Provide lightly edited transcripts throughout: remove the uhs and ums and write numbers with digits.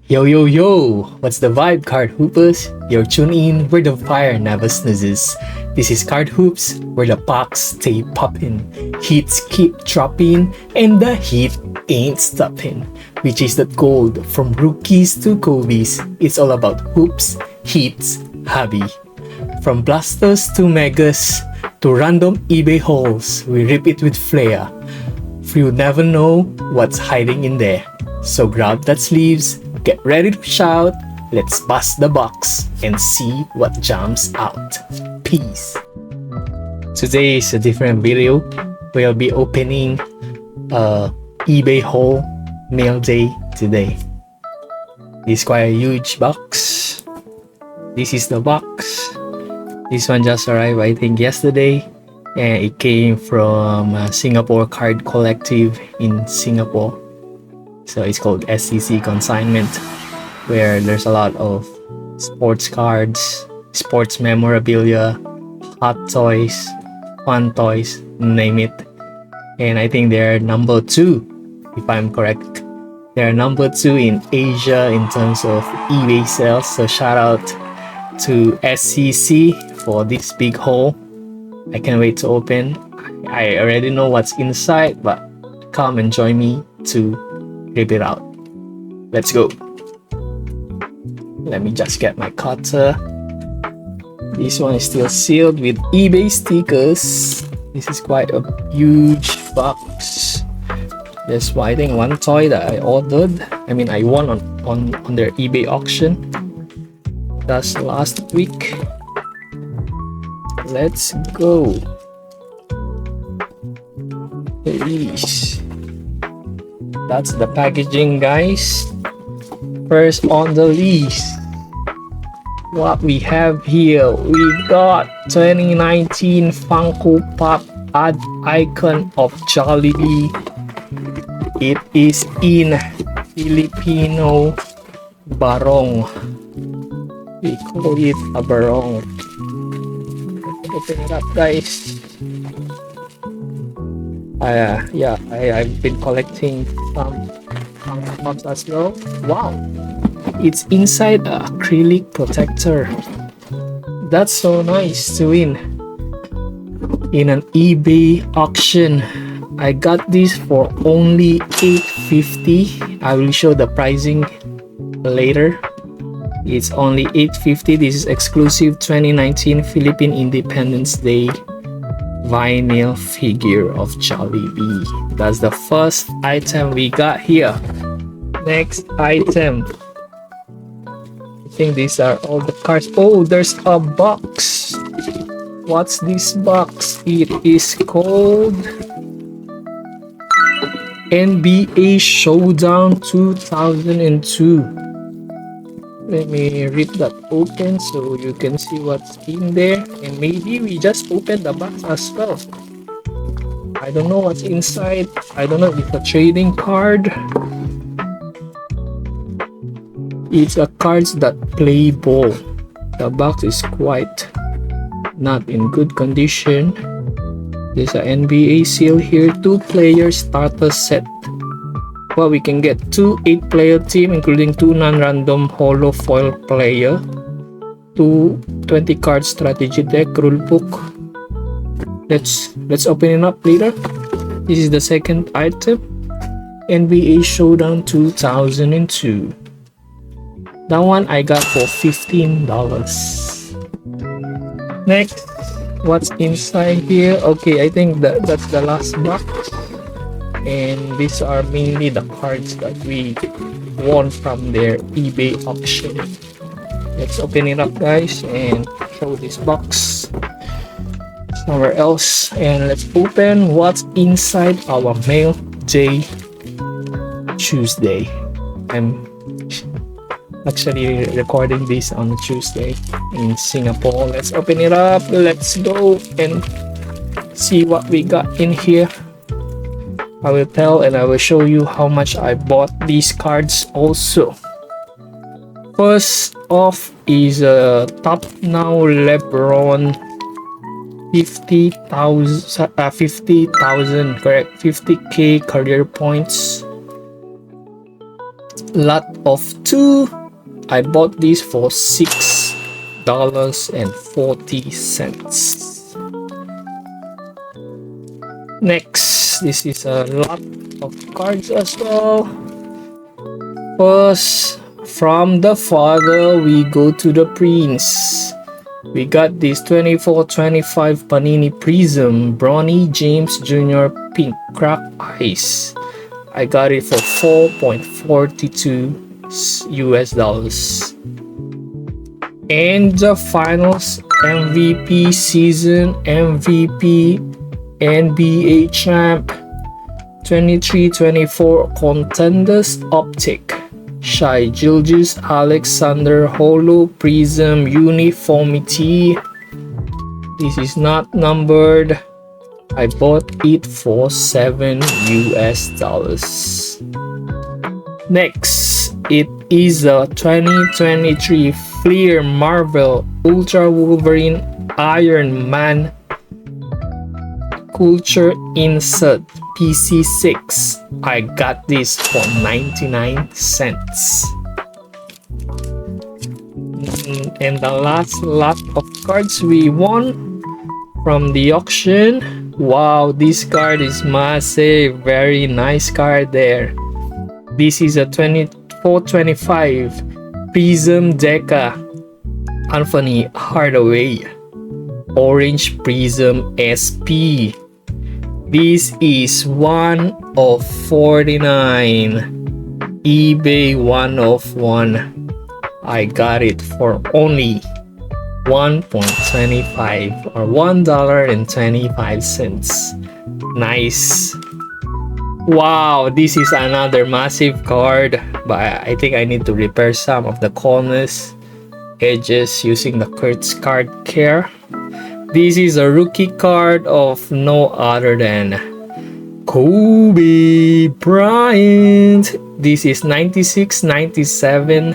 Yo yo yo! What's the vibe, card hoopers? You're tuned in where the fire never snoozes. This is Card Hoops, where the pucks stay popping, hits keep dropping, and the heat ain't stopping. Which is the gold from rookies to Kobe's. It's all about hoops, hits, hobby. From blasters to megas to random eBay hauls, we rip it with flair. You never know what's hiding in there. So grab that sleeves, get ready to shout, let's bust the box and see what jumps out. Peace. Today is a different video. We'll be opening a eBay haul mail day today. This is quite a huge box. This is the box. This one just arrived I think yesterday, and it came from Singapore Card Collective in Singapore. So it's called SCC Consignment, where there's a lot of sports cards, sports memorabilia, hot toys, fun toys, name it. And I think they're number 2, if I'm correct. They're number 2 in Asia in terms of eBay sales. So shout out to SCC for this big haul. I can't wait to open. I already know what's inside, but come and join me to rip it out. Let's go. Let me just get my cutter. This one is still sealed with eBay stickers. This is quite a huge box. There's I think one toy that I ordered. I won on their eBay auction. That's last week. Let's go. Please. That's the packaging, guys. First on the list, what we have here, we got 2019 Funko Pop ad icon of Jollibee. It is in Filipino barong. We call it a barong. Open it up, guys. I've been collecting some Funko Pops as well. Wow, it's inside an acrylic protector. That's so nice to win in an eBay auction. I got this for only $8.50. I will show the pricing later. It's only $8.50. This is exclusive 2019 Philippine Independence Day vinyl figure of Jollibee. That's the first item we got here. Next item. I think these are all the cards. Oh, there's a box. What's this box? It is called NBA Showdown 2002. Let me rip that open so you can see what's in there, and maybe we just open the box as well. I don't know what's inside. I don't know if it's a trading card. It's a cards that play ball. The box is quite not in good condition. There's an NBA seal here, 2-player starter set. Well, we can get 2 8-player team, including 2 non-random holo foil player, 2 20-card strategy deck, rulebook. Let's open it up later. This is the second item, NBA Showdown 2002. That one I got for $15. Next, what's inside here? Okay, I think that's the last box. And these are mainly the cards that we won from their eBay auction. Let's open it up, guys, and show this box somewhere else. And let's open what's inside our mail day Tuesday. I'm actually recording this on Tuesday in Singapore. Let's open it up. Let's go and see what we got in here. I will tell and I will show you how much I bought these cards also. First off is a Top Now LeBron 50,000 correct, 50k career points. lot of 2. I bought this for $6.40. Next, this is a lot of cards as well. First, from the father, we go to the prince. We got this 24-25 Panini Prism Bronny James Jr. Pink Crack Ice. I got it for $4.42 US. And the finals, MVP season, MVP NBA champ, 23-24 Contenders Optic, Shai Gilgeous Alexander Holo Prism Uniformity. This is not numbered. I bought it for $7 US. Next, it is a 2023 Fleer Marvel Ultra Wolverine Iron Man Culture Insert PC6. I got this for 99 cents. And the last lot of cards we won from the auction. Wow, this card is massive. Very nice card there. This is a 24-25 Prism Deca Anthony Hardaway Orange Prism SP. This is 1 of 49. eBay 1 of 1. I got it for only $1.25 or $1.25. Nice. Wow, this is another massive card, but I think I need to repair some of the corners, edges using the Kurtz Card Care. This is a rookie card of no other than Kobe Bryant. This is 96-97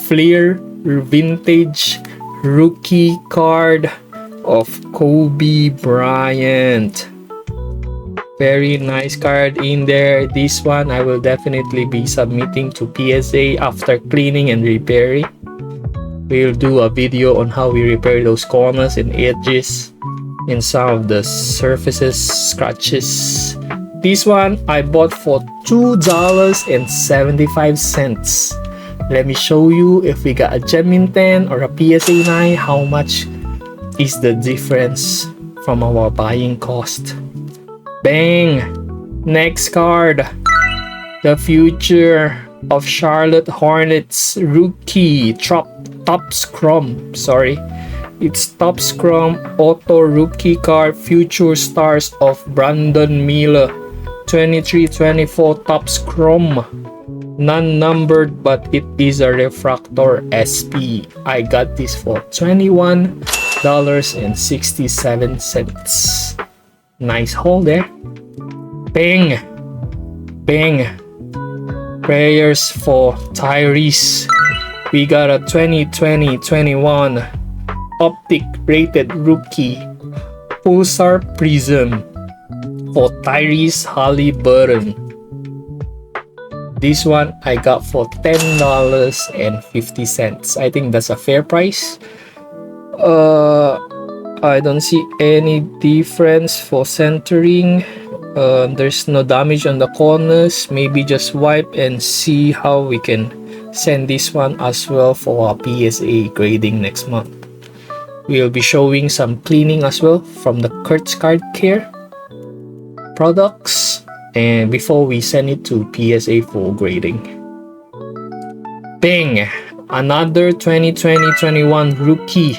Fleer Vintage rookie card of Kobe Bryant. Very nice card in there. This one I will definitely be submitting to PSA after cleaning and repairing. We'll do a video on how we repair those corners and edges and some of the surfaces scratches. This one I bought for $2.75. Let me show you if we got a Gemin 10 or a PSA 9, how much is the difference from our buying cost. Bang! Next card, the future of Charlotte Hornets rookie Topps Chrome. It's Topps Chrome Auto Rookie Card Future Stars of Brandon Miller 23-24 Topps Chrome. Non-numbered, but it is a refractor SP. I got this for $21.67. Nice haul there. Bang! Bang! Prayers for Tyrese. We got a 2020-21 Optic Rated Rookie Pulsar Prism for Tyrese Halliburton. This one I got for $10.50. I think that's a fair price. I don't see any difference for centering. There's no damage on the corners. Maybe just wipe and see how we can send this one as well for our PSA grading next month. We'll be showing some cleaning as well from the Kurtz Card Care products, and before we send it to PSA for grading. Bang! Another 2020-21 rookie.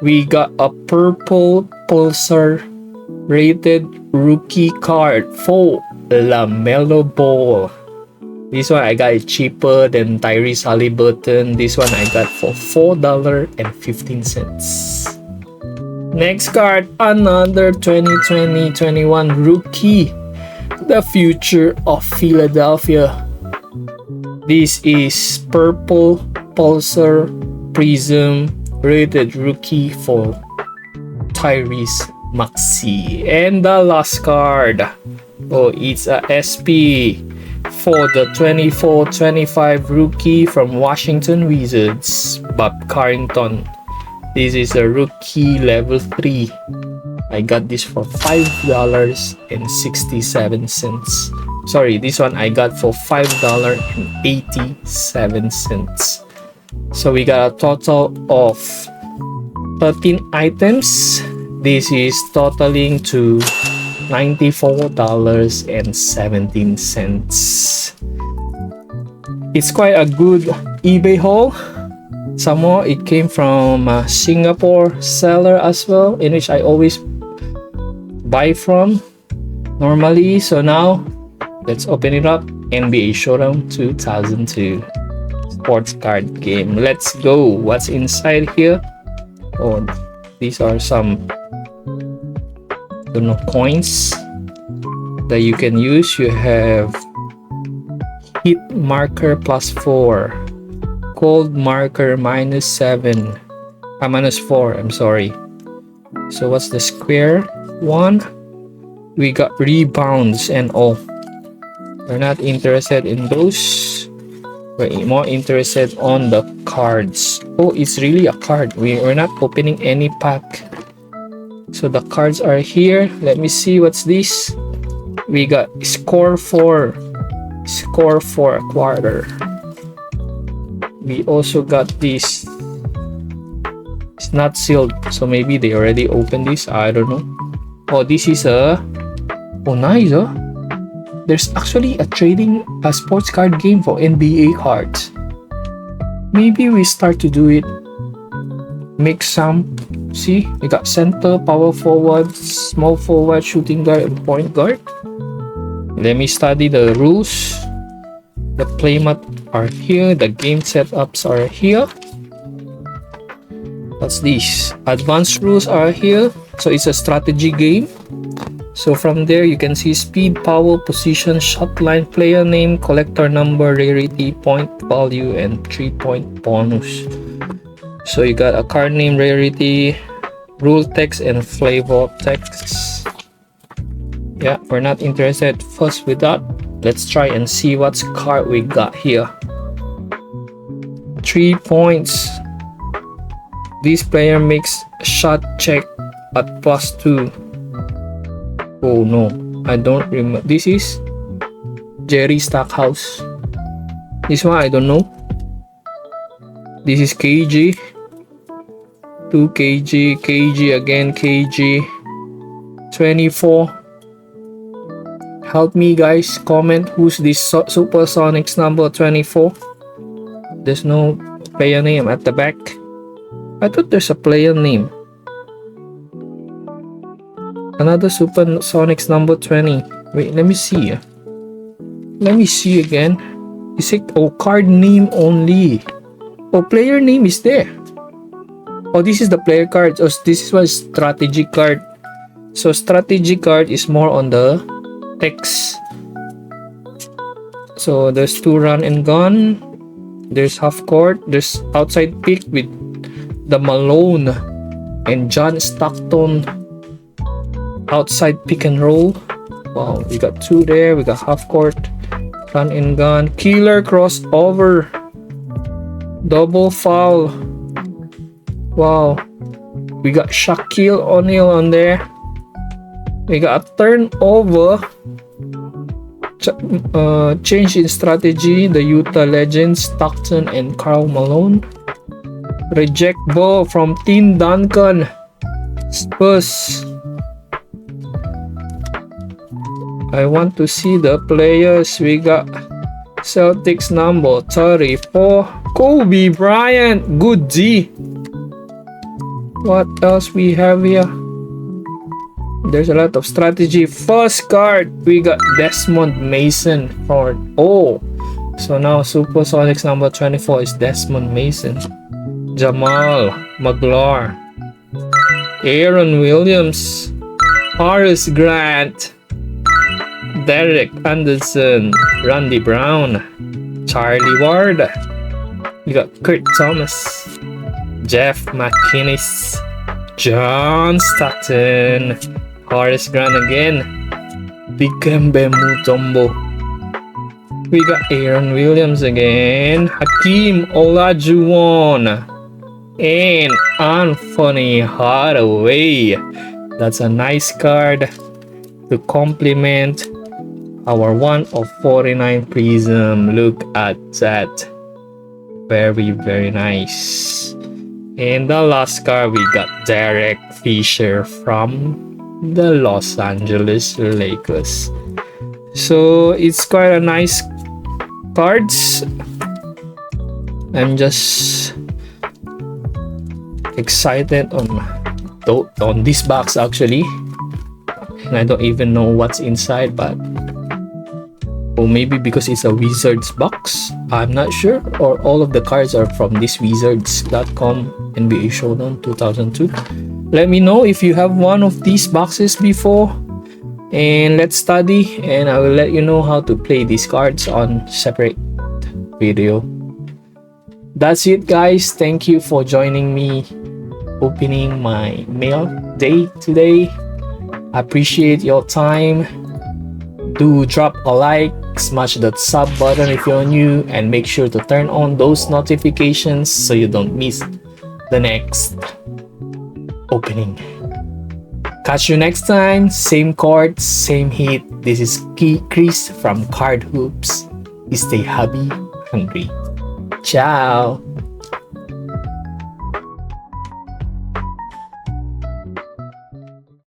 We got a purple Pulsar rated rookie card for LaMelo Ball. This one I got it cheaper than Tyrese Halliburton. This one I got for $4.15. Next card, another 2020-21 rookie, the future of Philadelphia. This is purple Pulsar Prism rated rookie for Tyrese Maxey. And the last card, oh, it's a SP for the 24-25 rookie from Washington Wizards, Bob Carrington. This is a rookie level 3. I got this for $5.67. Sorry, this one I got for $5.87. So we got a total of 13 items. This is totaling to $94.17. It's quite a good eBay haul. Some more, it came from a Singapore seller as well, in which I always buy from normally. So now let's open it up. NBA Showdown 2002 sports card game. Let's go. What's inside here? Oh, these are some, don't know, coins that you can use. You have heat marker +4, cold marker -7, -4, I'm sorry. So what's the square one? We got rebounds and all. We're not interested in those. We're more interested on the cards. Oh, it's really a card. We're not opening any pack. So the cards are here. Let me see what's this. We got score for a quarter. We also got this. It's not sealed, so maybe they already opened this. I don't know. Oh, this is a, oh, nice, huh? There's actually a sports card game for NBA cards. Maybe we start to do it. Make some. See, we got center, power forward, small forward, shooting guard, and point guard. Let me study the rules. The playmat are here. The game setups are here. What's this? Advanced rules are here. So it's a strategy game. So from there you can see speed, power, position, shot line, player name, collector number, rarity, point value, and 3-point bonus. So you got a card name, rarity, rule text, and flavor text. Yeah, we're not interested first with that. Let's try and see what's card we got here. 3 points. This player makes a shot check at +2. Oh no, I don't remember. This is Jerry Stackhouse. This one I don't know. This is KG. 2 KG, KG again, KG. 24. Help me guys, comment who's this Supersonics number 24. There's no player name at the back. I thought there's a player name. Another Supersonics number 20. Wait, let me see. Let me see again. Is it, oh, card name only. Oh, player name is there. Oh, this is the player card. Oh, this is one strategy card. So strategy card is more on the text. So there's 2 run and gun. There's half court. There's outside pick with the Malone and John Stockton. Outside pick and roll. Wow, we got 2 there. We got half court, run and gun, killer crossover, double foul. Wow, we got Shaquille O'Neal on there. We got a turnover, change in strategy, the Utah Legends, Stockton and Karl Malone. Reject ball from Tim Duncan, Spurs. I want to see the players. We got Celtics number 34, Kobe Bryant, good D. What else we have here? There's a lot of strategy. First card, we got Desmond Mason for, oh, so now Supersonics number 24 is Desmond Mason. Jamal Maglar, Aaron Williams, Horace Grant, Derek Anderson, Randy Brown, Charlie Ward. We got Kurt Thomas, Jeff McInnes, John Stockton, Horace Grant again, Dikembe Mutombo, We got Aaron Williams again, Hakeem Olajuwon, and Anthony Hardaway. That's a nice card to complement our 1 of 49 Prism. Look at that. Very, very nice. And the last card, we got Derek Fisher from the Los Angeles Lakers. So it's quite a nice cards. I'm just excited on this box actually, and I don't even know what's inside, but or maybe because it's a Wizards box, I'm not sure, or all of the cards are from this Wizards.com NBA Showdown 2002. Let me know if you have one of these boxes before, and let's study, and I will let you know how to play these cards on separate video. That's it, guys. Thank you for joining me opening my mail day today. I appreciate your time. Do drop a like, smash that sub button if you're new, and make sure to turn on those notifications so you don't miss the next opening. Catch you next time. Same court, same heat. This is Chris from Card Hoops. Stay hubby hungry. Ciao.